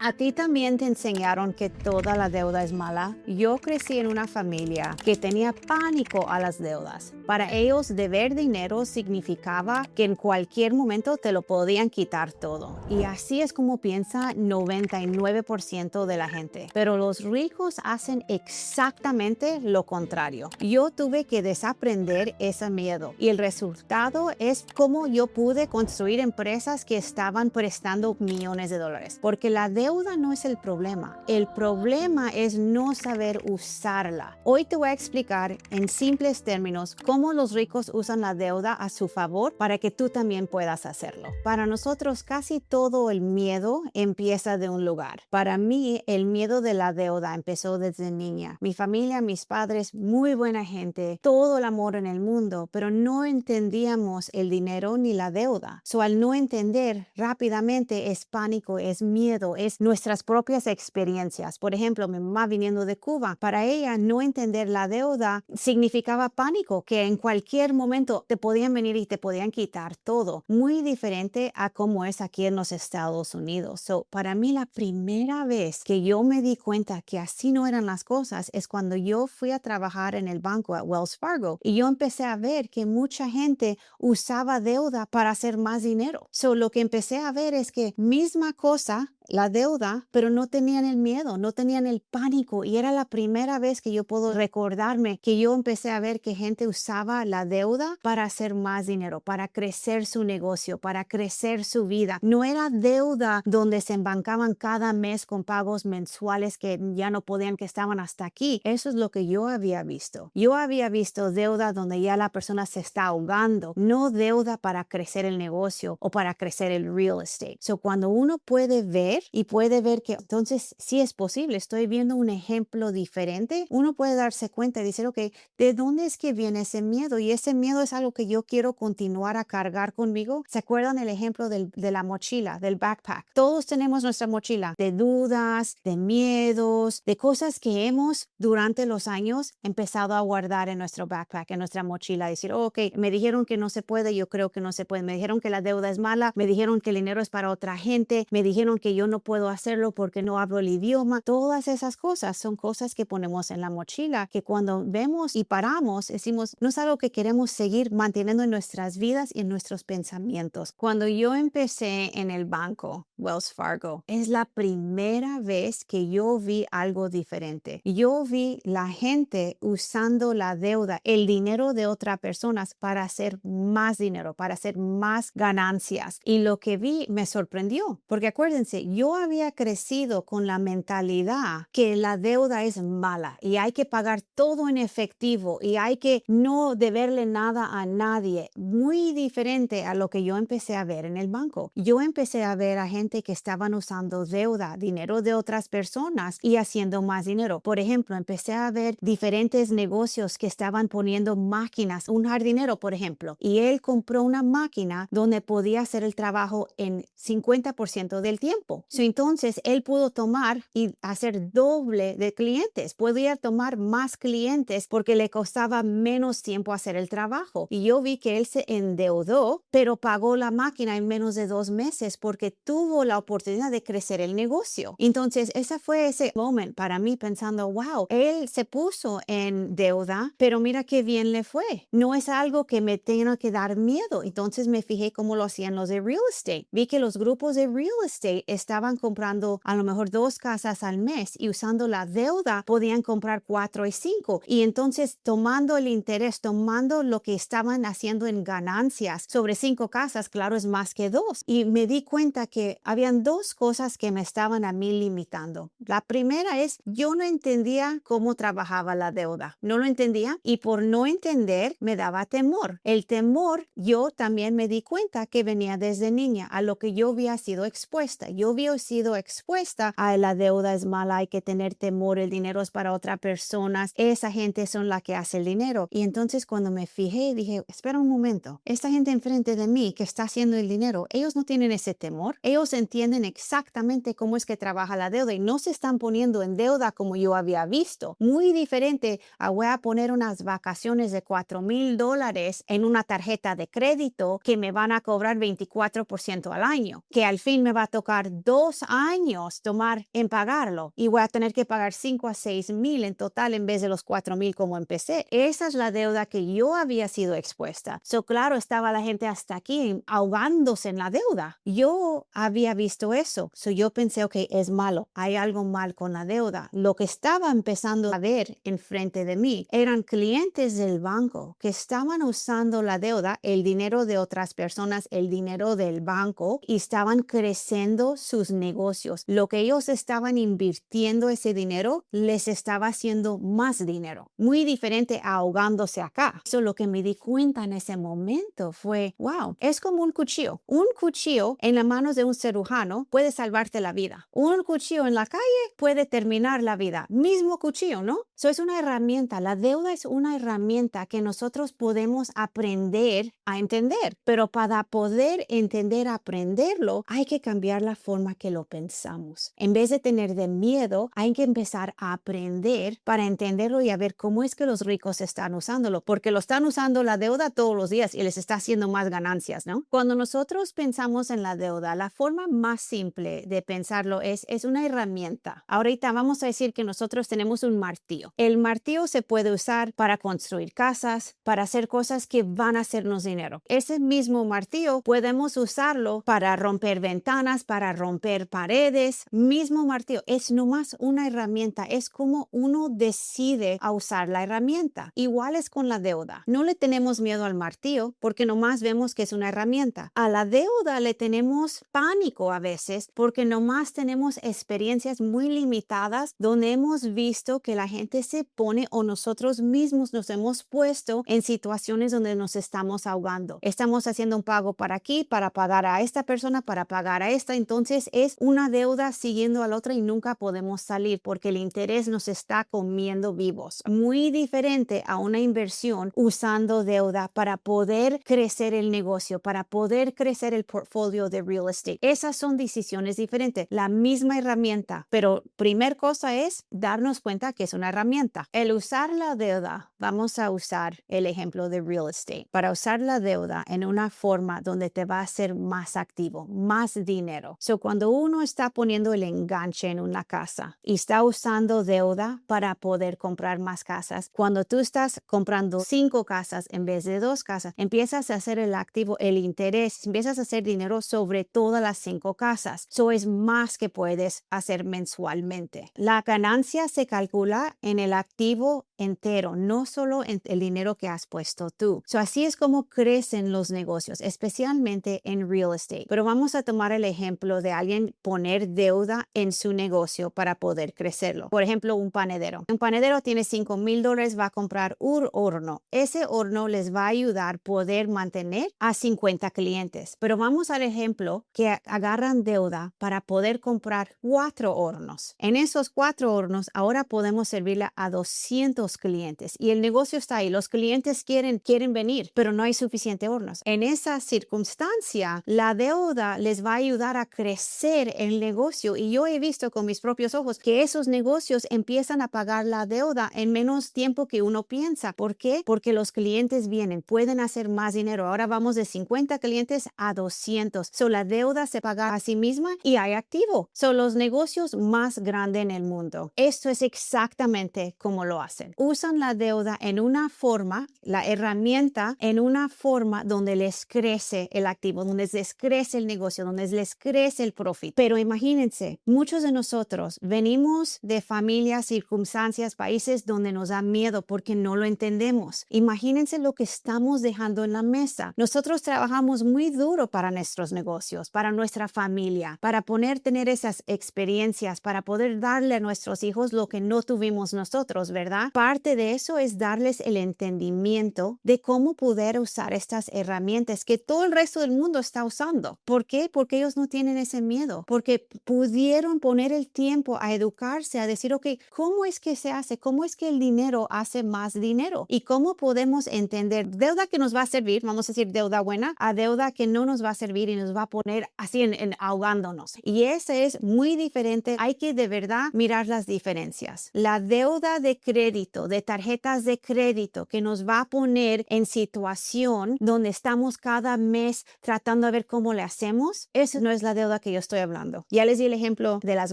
¿A ti también te enseñaron que toda la deuda es mala? Yo crecí en una familia que tenía pánico a las deudas. Para ellos, deber dinero significaba que en cualquier momento te lo podían quitar todo. Y así es como piensa 99% de la gente. Pero los ricos hacen exactamente lo contrario. Yo tuve que desaprender ese miedo y el resultado es cómo yo pude construir empresas que estaban prestando millones de dólares. Porque la deuda no es el problema es no saber usarla. Hoy te voy a explicar en simples términos cómo los ricos usan la deuda a su favor para que tú también puedas hacerlo. Para nosotros casi todo el miedo empieza de un lugar. Para mí el miedo de la deuda empezó desde niña. Mi familia, mis padres, muy buena gente, todo el amor en el mundo, pero no entendíamos el dinero ni la deuda. Al no entender rápidamente es pánico, es miedo, es nuestras propias experiencias. Por ejemplo, mi mamá viniendo de Cuba, para ella no entender la deuda significaba pánico, que en cualquier momento te podían venir y te podían quitar todo. Muy diferente a cómo es aquí en los Estados Unidos. Para mí la primera vez que yo me di cuenta que así no eran las cosas es cuando yo fui a trabajar en el banco a Wells Fargo y yo empecé a ver que mucha gente usaba deuda para hacer más dinero. Lo que empecé a ver es que misma cosa, la deuda, pero no tenían el miedo, no tenían el pánico y era la primera vez que yo puedo recordarme que yo empecé a ver que gente usaba la deuda para hacer más dinero, para crecer su negocio, para crecer su vida. No era deuda donde se embancaban cada mes con pagos mensuales que ya no podían, que estaban hasta aquí. Eso es lo que yo había visto. Yo había visto deuda donde ya la persona se está ahogando, no deuda para crecer el negocio o para crecer el real estate. Cuando uno puede ver y puede ver que entonces sí es posible, estoy viendo un ejemplo diferente, uno puede darse cuenta y decir, ok, ¿de dónde es que viene ese miedo? Y ese miedo es algo que yo quiero continuar a cargar conmigo. ¿Se acuerdan el ejemplo de la mochila, del backpack? Todos tenemos nuestra mochila de dudas, de miedos, de cosas que hemos durante los años empezado a guardar en nuestro backpack, en nuestra mochila. Decir, oh, ok, me dijeron que no se puede, yo creo que no se puede. Me dijeron que la deuda es mala, me dijeron que el dinero es para otra gente, me dijeron que yo no puedo hacerlo porque no hablo el idioma. Todas esas cosas son cosas que ponemos en la mochila que cuando vemos y paramos decimos, no es algo que queremos seguir manteniendo en nuestras vidas y en nuestros pensamientos. Cuando yo empecé en el banco, Wells Fargo, es la primera vez que yo vi algo diferente. Yo vi la gente usando la deuda, el dinero de otras personas para hacer más dinero, para hacer más ganancias. Y lo que vi me sorprendió, porque acuérdense, yo había crecido con la mentalidad que la deuda es mala y hay que pagar todo en efectivo y hay que no deberle nada a nadie. Muy diferente a lo que yo empecé a ver en el banco. Yo empecé a ver a gente que estaban usando deuda, dinero de otras personas y haciendo más dinero. Por ejemplo, empecé a ver diferentes negocios que estaban poniendo máquinas, un jardinero, por ejemplo, y él compró una máquina donde podía hacer el trabajo en 50% del tiempo. Entonces, él pudo tomar y hacer doble de clientes. Podía tomar más clientes porque le costaba menos tiempo hacer el trabajo. Y yo vi que él se endeudó, pero pagó la máquina en menos de 2 meses porque tuvo la oportunidad de crecer el negocio. Entonces, ese fue ese momento para mí pensando, wow, él se puso en deuda, pero mira qué bien le fue. No es algo que me tenga que dar miedo. Entonces me fijé cómo lo hacían los de real estate. Vi que los grupos de real estate estaban comprando a lo mejor 2 casas al mes y usando la deuda podían comprar 4 y 5. Y entonces tomando el interés, tomando lo que estaban haciendo en ganancias sobre 5 casas, claro, es más que 2. Y me di cuenta que habían 2 cosas que me estaban a mí limitando. La primera es, yo no entendía cómo trabajaba la deuda. No lo entendía y por no entender me daba temor. El temor, yo también me di cuenta que venía desde niña a lo que yo había sido expuesta. Yo había sido expuesta a la deuda es mala, hay que tener temor, el dinero es para otras personas, esa gente son la que hace el dinero. Y entonces cuando me fijé dije, espera un momento, esta gente enfrente de mí que está haciendo el dinero, ellos no tienen ese temor, ellos entienden exactamente cómo es que trabaja la deuda y no se están poniendo en deuda como yo había visto. Muy diferente a voy a poner unas vacaciones de $4,000 en una tarjeta de crédito que me van a cobrar 24% al año, que al fin me va a tocar 2 años tomar en pagarlo y voy a tener que pagar 5 a 6 mil en total en vez de los 4 mil como empecé. Esa es la deuda que yo había sido expuesta. Claro, estaba la gente hasta aquí ahogándose en la deuda. Yo había visto eso. Yo pensé, ok, es malo. Hay algo mal con la deuda. Lo que estaba empezando a ver enfrente de mí eran clientes del banco que estaban usando la deuda, el dinero de otras personas, el dinero del banco, y estaban creciendo sus negocios. Lo que ellos estaban invirtiendo ese dinero les estaba haciendo más dinero. Muy diferente a ahogándose acá. Eso lo que me di cuenta en ese momento fue, wow, es como un cuchillo. Un cuchillo en las manos de un cirujano puede salvarte la vida. Un cuchillo en la calle puede terminar la vida. Mismo cuchillo, ¿no? Es una herramienta. La deuda es una herramienta que nosotros podemos aprender a entender. Pero para poder entender, aprenderlo, hay que cambiar la forma que lo pensamos. En vez de tener de miedo, hay que empezar a aprender para entenderlo y a ver cómo es que los ricos están usándolo. Porque lo están usando la deuda todos los días y les está haciendo más ganancias, ¿no? Cuando nosotros pensamos en la deuda, la forma más simple de pensarlo es una herramienta. Ahorita vamos a decir que nosotros tenemos un martillo. El martillo se puede usar para construir casas, para hacer cosas que van a hacernos dinero. Ese mismo martillo podemos usarlo para romper ventanas, para romper paredes. Mismo martillo es nomás una herramienta. Es como uno decide a usar la herramienta. Igual es con la deuda. No le tenemos miedo al martillo porque nomás vemos que es una herramienta. A la deuda le tenemos pánico a veces porque nomás tenemos experiencias muy limitadas donde hemos visto que la gente se pone o nosotros mismos nos hemos puesto en situaciones donde nos estamos ahogando. Estamos haciendo un pago para aquí, para pagar a esta persona, para pagar a esta. Entonces es una deuda siguiendo a la otra y nunca podemos salir porque el interés nos está comiendo vivos. Muy diferente a una inversión usando deuda para poder crecer el negocio, para poder crecer el portfolio de real estate. Esas son decisiones diferentes. La misma herramienta, pero primer cosa es darnos cuenta que es una herramienta. El usar la deuda, vamos a usar el ejemplo de real estate. Para usar la deuda en una forma donde te va a hacer más activo, más dinero. Cuando uno está poniendo el enganche en una casa y está usando deuda para poder comprar más casas, cuando tú estás comprando 5 casas en vez de 2 casas, empiezas a hacer el activo, el interés, empiezas a hacer dinero sobre todas las 5 casas. Es más que puedes hacer mensualmente. La ganancia se calcula en el activo entero, no solo en el dinero que has puesto tú. Así es como crecen los negocios, especialmente en real estate. Pero vamos a tomar el ejemplo de alguien poner deuda en su negocio para poder crecerlo. Por ejemplo, un panadero. Un panadero tiene $5,000, va a comprar un horno. Ese horno les va a ayudar a poder mantener a 50 clientes. Pero vamos al ejemplo que agarran deuda para poder comprar 4 hornos. En esos 4 hornos ahora podemos servirle a 200 clientes y el negocio está ahí. Los clientes quieren venir, pero no hay suficiente hornos. En esa circunstancia, la deuda les va a ayudar a crecer el negocio y yo he visto con mis propios ojos que esos negocios empiezan a pagar la deuda en menos tiempo que uno piensa. ¿Por qué? Porque los clientes vienen, pueden hacer más dinero. Ahora vamos de 50 clientes a 200. La deuda se paga a sí misma y hay activo. Son los negocios más grandes en el mundo. Esto es exactamente como lo hacen. Usan la deuda en una forma, la herramienta en una forma donde les crece el activo, donde les crece el negocio, donde les crece el profit. Pero imagínense, muchos de nosotros venimos de familias, circunstancias, países donde nos da miedo porque no lo entendemos. Imagínense lo que estamos dejando en la mesa. Nosotros trabajamos muy duro para nuestros negocios, para nuestra familia, para tener esas experiencias, para poder darle a nuestros hijos lo que no tuvimos nosotros, ¿verdad? Parte de eso es darles el entendimiento de cómo poder usar estas herramientas que todo el resto del mundo está usando. ¿Por qué? Porque ellos no tienen ese miedo, porque pudieron poner el tiempo a educarse, a decir, ok, ¿cómo es que se hace? ¿Cómo es que el dinero hace más dinero? ¿Y cómo podemos entender deuda que nos va a servir, vamos a decir deuda buena, a deuda que no nos va a servir y nos va a poner así en ahogándonos? Y ese es muy diferente. Hay que de verdad mirar las diferencias. La deuda de crédito, de tarjetas de crédito que nos va a poner en situación donde estamos cada mes tratando de ver cómo le hacemos, esa no es la deuda que yo estoy hablando. hablando. Ya les di el ejemplo de las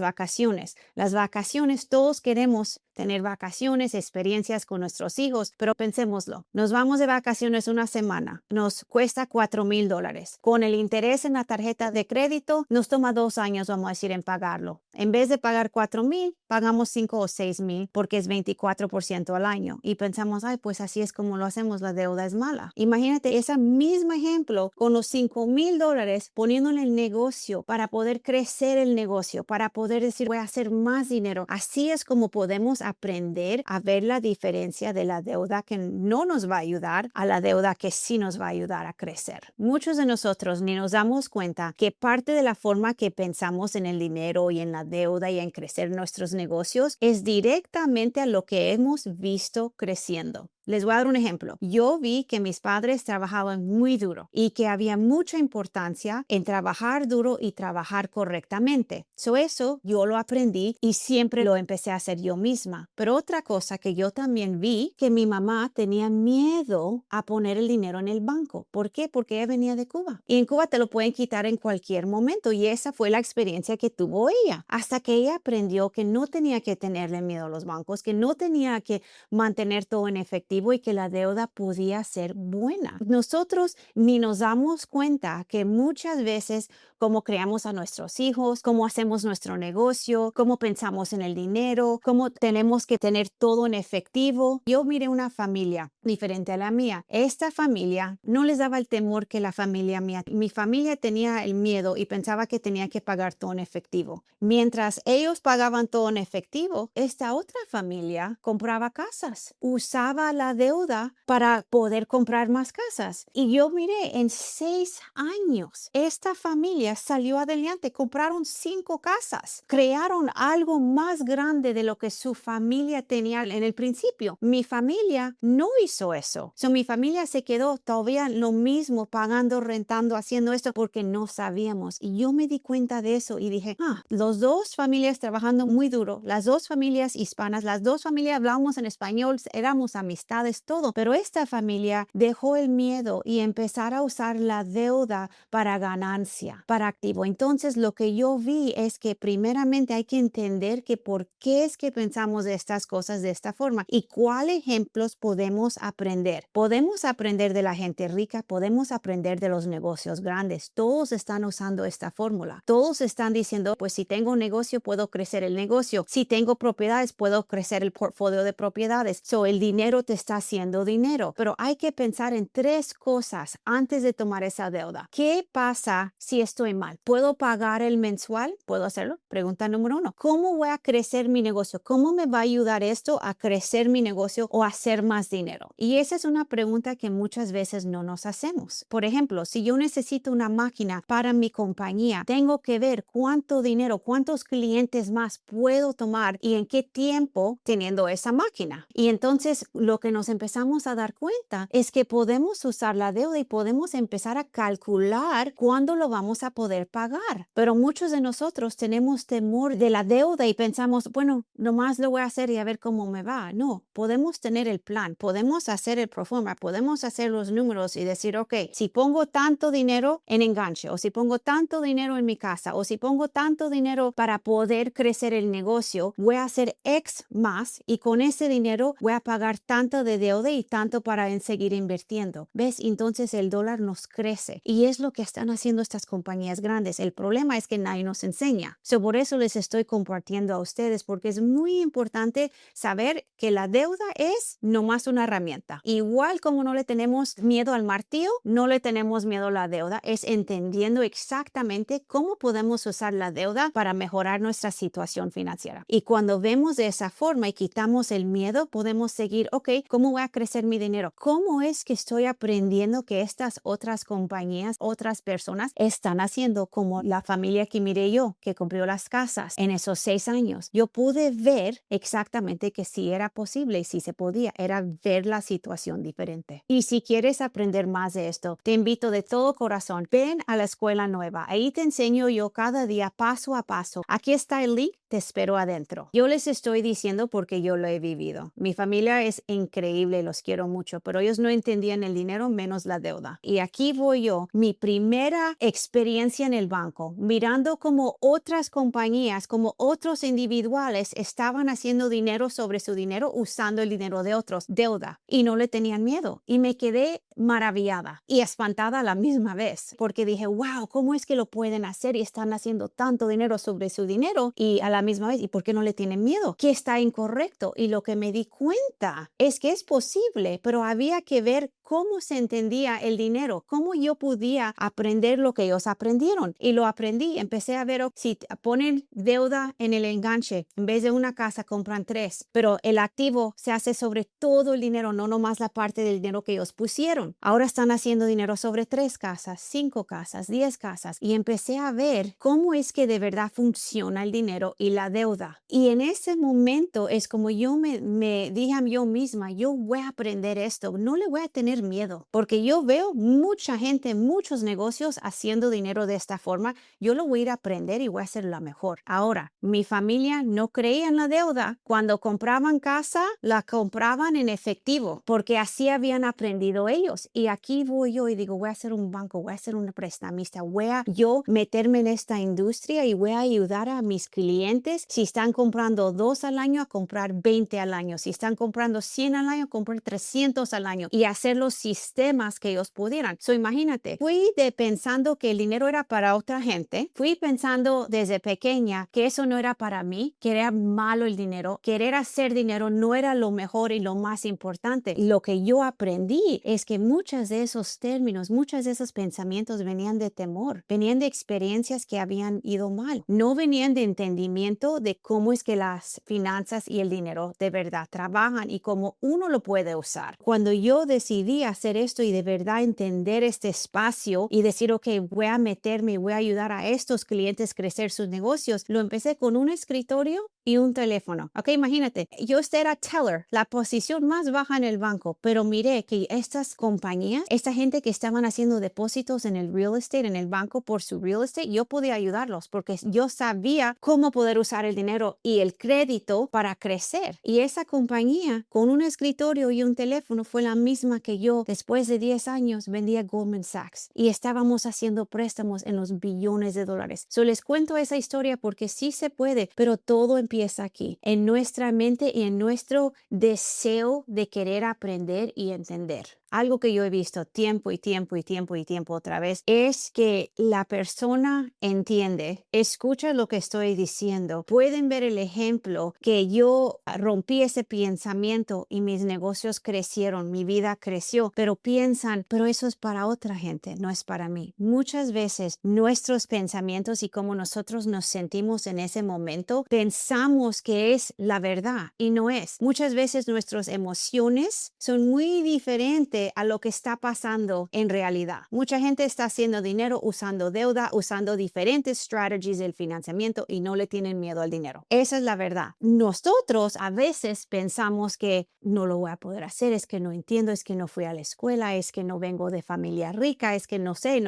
vacaciones. Las vacaciones, todos queremos tener vacaciones, experiencias con nuestros hijos, pero pensémoslo. Nos vamos de vacaciones una semana, nos cuesta $4,000. Con el interés en la tarjeta de crédito, nos toma 2 años, vamos a decir, en pagarlo. En vez de pagar $4,000, pagamos $5,000 o $6,000 porque es 24% al año. Y pensamos, ay, pues así es como lo hacemos, la deuda es mala. Imagínate ese mismo ejemplo con los $5,000 poniéndole el negocio para poder crecer el negocio, para poder decir, voy a hacer más dinero. Así es como podemos aprender a ver la diferencia de la deuda que no nos va a ayudar a la deuda que sí nos va a ayudar a crecer. Muchos de nosotros ni nos damos cuenta que parte de la forma que pensamos en el dinero y en la deuda y en crecer nuestros negocios es directamente a lo que hemos visto creciendo. Les voy a dar un ejemplo. Yo vi que mis padres trabajaban muy duro y que había mucha importancia en trabajar duro y trabajar correctamente. Eso yo lo aprendí y siempre lo empecé a hacer yo misma. Pero otra cosa que yo también vi, que mi mamá tenía miedo a poner el dinero en el banco. ¿Por qué? Porque ella venía de Cuba. Y en Cuba te lo pueden quitar en cualquier momento. Y esa fue la experiencia que tuvo ella. Hasta que ella aprendió que no tenía que tenerle miedo a los bancos, que no tenía que mantener todo en efectivo y que la deuda podía ser buena. Nosotros ni nos damos cuenta que muchas veces cómo creamos a nuestros hijos, cómo hacemos nuestro negocio, cómo pensamos en el dinero, cómo tenemos que tener todo en efectivo. Yo miré una familia diferente a la mía. Esta familia no les daba el temor que la familia mía. Mi familia tenía el miedo y pensaba que tenía que pagar todo en efectivo. Mientras ellos pagaban todo en efectivo, esta otra familia compraba casas, usaba la deuda para poder comprar más casas. Y yo miré, en 6 años, esta familia salió adelante, compraron 5 casas, crearon algo más grande de lo que su familia tenía en el principio. Mi familia no hizo eso. Mi familia se quedó todavía lo mismo, pagando, rentando, haciendo esto porque no sabíamos. Y yo me di cuenta de eso y dije, los dos familias trabajando muy duro, las dos familias hispanas, las dos familias hablábamos en español, éramos amistades, todo. Pero esta familia dejó el miedo y empezar a usar la deuda para ganancia, para activo. Entonces lo que yo vi es que primeramente hay que entender que por qué es que pensamos de estas cosas de esta forma y cuáles ejemplos podemos aprender. Podemos aprender de la gente rica, podemos aprender de los negocios grandes. Todos están usando esta fórmula. Todos están diciendo, pues si tengo un negocio, puedo crecer el negocio. Si tengo propiedades, puedo crecer el portfolio de propiedades. El dinero te está haciendo dinero. Pero hay que pensar en 3 cosas antes de tomar esa deuda. ¿Qué pasa si estoy mal? ¿Puedo pagar el mensual? ¿Puedo hacerlo? Pregunta número 1. ¿Cómo voy a crecer mi negocio? ¿Cómo me va a ayudar esto a crecer mi negocio o a hacer más dinero? Y esa es una pregunta que muchas veces no nos hacemos. Por ejemplo, si yo necesito una máquina para mi compañía, tengo que ver cuánto dinero, cuántos clientes más puedo tomar y en qué tiempo teniendo esa máquina. Y entonces lo que nos empezamos a dar cuenta es que podemos usar la deuda y podemos empezar a calcular cuándo lo vamos a poder pagar. Pero muchos de nosotros tenemos temor de la deuda y pensamos, bueno, nomás lo voy a hacer y a ver cómo me va. No, podemos tener el plan, podemos hacer el proforma, podemos hacer los números y decir, ok, si pongo tanto dinero en enganche o si pongo tanto dinero en mi casa o si pongo tanto dinero para poder crecer el negocio, voy a hacer X más y con ese dinero voy a pagar tanto de deuda y tanto para seguir invirtiendo. ¿Ves? Entonces el dólar nos crece y es lo que están haciendo estas compañías grandes. El problema es que nadie nos enseña. Por eso les estoy compartiendo a ustedes porque es muy importante saber que la deuda es nomás una herramienta. Igual como no le tenemos miedo al martillo, no le tenemos miedo a la deuda, es entendiendo exactamente cómo podemos usar la deuda para mejorar nuestra situación financiera. Y cuando vemos de esa forma y quitamos el miedo, podemos seguir, ok, ¿cómo voy a crecer mi dinero? ¿Cómo es que estoy aprendiendo que estas otras compañías, otras personas están haciendo como la familia que miré yo, que compró las casas en esos 6 años? Yo pude ver exactamente que sí era posible y sí se podía, era ver la situación diferente. Y si quieres aprender más de esto, te invito de todo corazón, ven a la escuela nueva. Ahí te enseño yo cada día paso a paso. Aquí está el link, te espero adentro. Yo les estoy diciendo porque yo lo he vivido. Mi familia es increíble. increíble, los quiero mucho, pero ellos no entendían el dinero menos la deuda. Y aquí voy yo, mi primera experiencia en el banco, mirando como otras compañías, como otros individuales estaban haciendo dinero sobre su dinero usando el dinero de otros, deuda, y no le tenían miedo. Y me quedé maravillada y espantada a la misma vez, porque dije, wow, ¿cómo es que lo pueden hacer y están haciendo tanto dinero sobre su dinero? Y a la misma vez, ¿y por qué no le tienen miedo? ¿Qué está incorrecto? Y lo que me di cuenta es que es posible, pero había que ver cómo se entendía el dinero, cómo yo podía aprender lo que ellos aprendieron. Y lo aprendí, empecé a ver si ponen deuda en el enganche, en vez de una casa compran tres, pero el activo se hace sobre todo el dinero, no nomás la parte del dinero que ellos pusieron. Ahora están haciendo dinero sobre 3 casas, 5 casas, 10 casas, y empecé a ver cómo es que de verdad funciona el dinero y la deuda. Y en ese momento es como yo me dije a yo misma, yo voy a aprender esto, no le voy a tener miedo, porque yo veo mucha gente, muchos negocios haciendo dinero de esta forma. Yo lo voy a ir a aprender y voy a hacer la mejor. Ahora, mi familia no creía en la deuda. Cuando compraban casa, la compraban en efectivo, porque así habían aprendido ellos. Y aquí voy yo y digo, voy a hacer un banco, voy a ser una prestamista, voy a yo meterme en esta industria y voy a ayudar a mis clientes. Si están comprando 2 al año, a comprar 20 al año. Si están comprando 100 al año, a comprar 300 al año y hacer los sistemas que ellos pudieran. So, imagínate, fui pensando que el dinero era para otra gente. Fui pensando desde pequeña que eso no era para mí, que era malo el dinero. Querer hacer dinero no era lo mejor y lo más importante. Lo que yo aprendí es que muchos de esos términos, muchos de esos pensamientos venían de temor, venían de experiencias que habían ido mal. No venían de entendimiento de cómo es que las finanzas y el dinero de verdad trabajan y cómo uno lo puede usar. Cuando yo decidí hacer esto y de verdad entender este espacio y decir, ok, voy a meterme y voy a ayudar a estos clientes a crecer sus negocios, lo empecé con un escritorio y un teléfono. Ok, imagínate, yo era teller, la posición más baja en el banco, pero miré que estas compañías, esta gente que estaban haciendo depósitos en el real estate, en el banco por su real estate, yo podía ayudarlos porque yo sabía cómo poder usar el dinero y el crédito para crecer. Y esa compañía con un escritorio y un teléfono fue la misma que yo después de 10 años vendía Goldman Sachs y estábamos haciendo préstamos en los billones de dólares. So les cuento esa historia porque sí se puede, pero todo empieza aquí, en nuestra mente y en nuestro deseo de querer aprender y entender. Algo que yo he visto tiempo y tiempo y tiempo y tiempo otra vez es que la persona entiende, escucha lo que estoy diciendo, pueden ver el ejemplo que yo rompí ese pensamiento y mis negocios crecieron, mi vida creció, pero piensan, pero eso es para otra gente, no es para mí. Muchas veces nuestros pensamientos y cómo nosotros nos sentimos en ese momento, pensamos que es la verdad y no es. Muchas veces nuestras emociones son muy diferentes a lo que está pasando en realidad. Mucha gente está haciendo dinero usando deuda, usando diferentes strategies del financiamiento y no le tienen miedo al dinero. Esa es la verdad. Nosotros a veces pensamos que no lo voy a poder hacer, es que no entiendo, es que no fui a la escuela, es que no vengo de familia rica, es que no sé.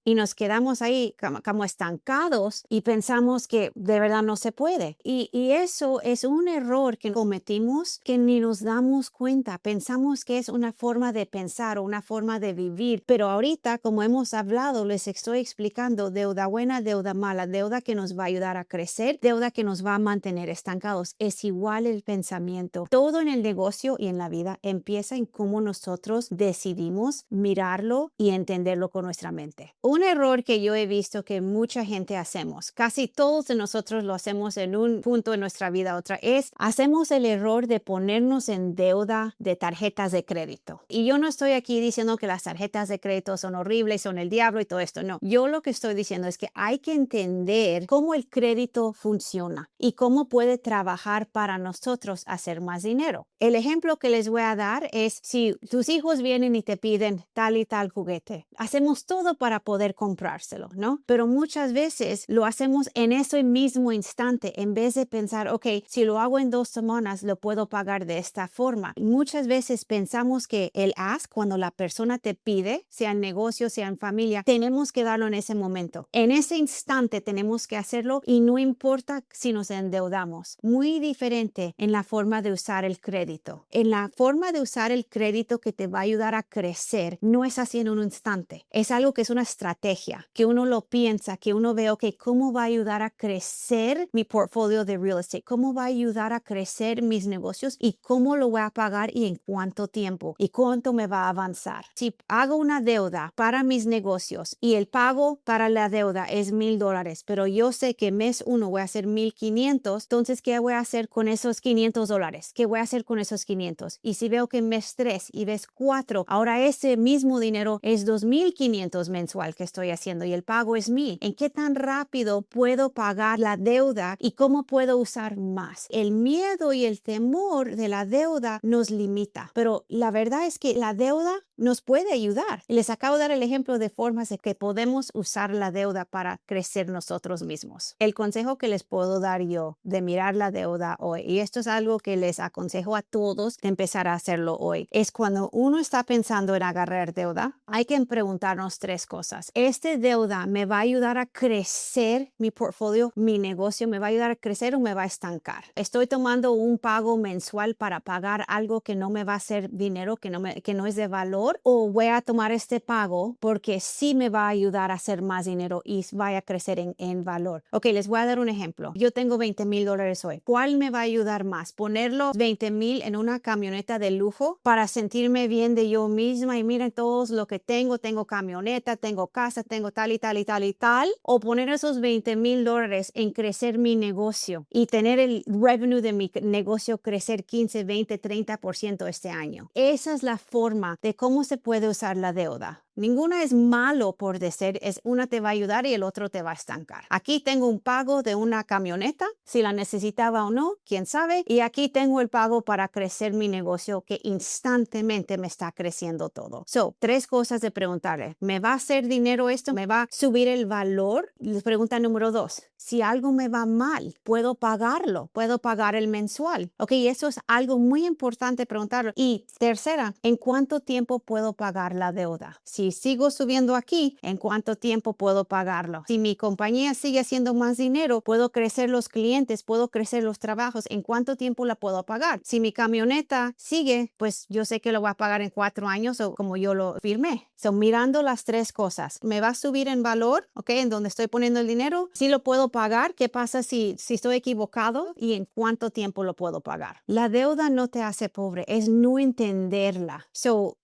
Y nos quedamos ahí como estancados y pensamos que de verdad no se puede. Y eso es un error que cometimos que ni nos damos cuenta. Pensamos que es una forma de pensar o una forma de vivir, pero ahorita, como hemos hablado, les estoy explicando deuda buena, deuda mala, deuda que nos va a ayudar a crecer, deuda que nos va a mantener estancados. Es igual el pensamiento. Todo en el negocio y en la vida empieza en cómo nosotros decidimos mirarlo y entenderlo con nuestra mente. Un error que yo he visto que mucha gente hacemos, casi todos de nosotros lo hacemos en un punto de nuestra vida, otra es, hacemos el error de ponernos en deuda de tarjetas de crédito. Y yo no estoy aquí diciendo que las tarjetas de crédito son horribles, son el diablo y todo esto. No, yo lo que estoy diciendo es que hay que entender cómo el crédito funciona y cómo puede trabajar para nosotros hacer más dinero. El ejemplo que les voy a dar es si tus hijos vienen y te piden tal y tal juguete. Hacemos todo para poder comprárselo, ¿no? Pero muchas veces lo hacemos en ese mismo instante en vez de pensar, ok, si lo hago en 2 semanas, lo puedo pagar de esta forma. Muchas veces pensamos que el ask, cuando la persona te pide, sea en negocio, sea en familia, tenemos que darlo en ese momento. En ese instante tenemos que hacerlo y no importa si nos endeudamos. Muy diferente en la forma de usar el crédito. En la forma de usar el crédito que te va a ayudar a crecer, no es así en un instante. Es algo que es una estrategia, que uno lo piensa, que uno ve, ok, ¿cómo va a ayudar a crecer mi portfolio de real estate? ¿Cómo va a ayudar a crecer mis negocios? ¿Y cómo lo voy a pagar y en cuánto tiempo? ¿Y cuánto me va a avanzar? Si hago una deuda para mis negocios y el pago para la deuda es $1,000, pero yo sé que mes 1 voy a hacer 1,500, entonces, ¿qué voy a hacer con esos $500? ¿Qué voy a hacer con esos 500? Y si veo que mes 3 y mes 4, ahora ese mismo dinero es 2,500 mensual que estoy haciendo y el pago es 1,000. ¿En qué tan rápido puedo pagar la deuda y cómo puedo usar más? El miedo y el temor de la deuda nos limita, pero la verdad es que la deuda nos puede ayudar. Les acabo de dar el ejemplo de formas de que podemos usar la deuda para crecer nosotros mismos. El consejo que les puedo dar yo de mirar la deuda hoy, y esto es algo que les aconsejo a todos de empezar a hacerlo hoy, es cuando uno está pensando en agarrar deuda, hay que preguntarnos 3 cosas. ¿Este deuda me va a ayudar a crecer mi portfolio, mi negocio? ¿Me va a ayudar a crecer o me va a estancar? ¿Estoy tomando un pago mensual para pagar algo que no me va a hacer dinero, que no es de valor? ¿O voy a tomar este pago porque sí me va a ayudar a hacer más dinero y vaya a crecer en valor? Ok, les voy a dar un ejemplo. Yo tengo $20,000 hoy. ¿Cuál me va a ayudar más? ¿Ponerlo 20,000 en una camioneta de lujo para sentirme bien de yo misma y miren todos lo que tengo? Tengo camioneta, tengo casa, tengo tal y tal y tal y tal. ¿O poner esos $20,000 en crecer mi negocio y tener el revenue de mi negocio crecer 15, 20, 30% este año? Esa es la forma de cómo se puede usar la deuda. Ninguna es malo por decir, es una te va a ayudar y el otro te va a estancar. Aquí tengo un pago de una camioneta, si la necesitaba o no, quién sabe. Y aquí tengo el pago para crecer mi negocio que instantáneamente me está creciendo todo. 3 cosas de preguntarle. ¿Me va a hacer dinero esto? ¿Me va a subir el valor? Les pregunta número 2. Si algo me va mal, ¿puedo pagarlo? ¿Puedo pagar el mensual? Ok, eso es algo muy importante preguntarlo. Y tercera, ¿en cuánto tiempo puedo pagar la deuda? Si sigo subiendo aquí, ¿en cuánto tiempo puedo pagarlo? Si mi compañía sigue haciendo más dinero, puedo crecer los clientes, puedo crecer los trabajos, ¿en cuánto tiempo la puedo pagar? Si mi camioneta sigue, pues yo sé que lo voy a pagar en 4 años o como yo lo firmé. Mirando las 3 cosas, ¿me va a subir en valor? ¿Ok? En donde estoy poniendo el dinero, ¿sí lo puedo pagar? ¿Qué pasa si estoy equivocado? ¿Y en cuánto tiempo lo puedo pagar? La deuda no te hace pobre, es no entenderla.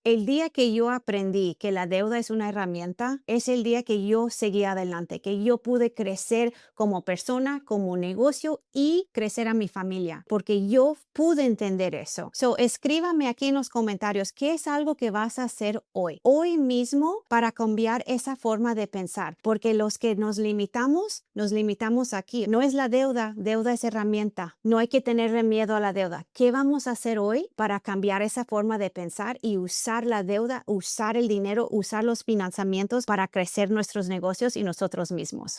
El día que yo aprendí que la deuda es una herramienta, es el día que yo seguí adelante, que yo pude crecer como persona, como negocio y crecer a mi familia, porque yo pude entender eso. Escríbame aquí en los comentarios qué es algo que vas a hacer hoy mismo para cambiar esa forma de pensar, porque los que nos limitamos aquí. No es la deuda, deuda es herramienta. No hay que tenerle miedo a la deuda. ¿Qué vamos a hacer hoy para cambiar esa forma de pensar y usar la deuda, usar el dinero, usar los financiamientos para crecer nuestros negocios y nosotros mismos?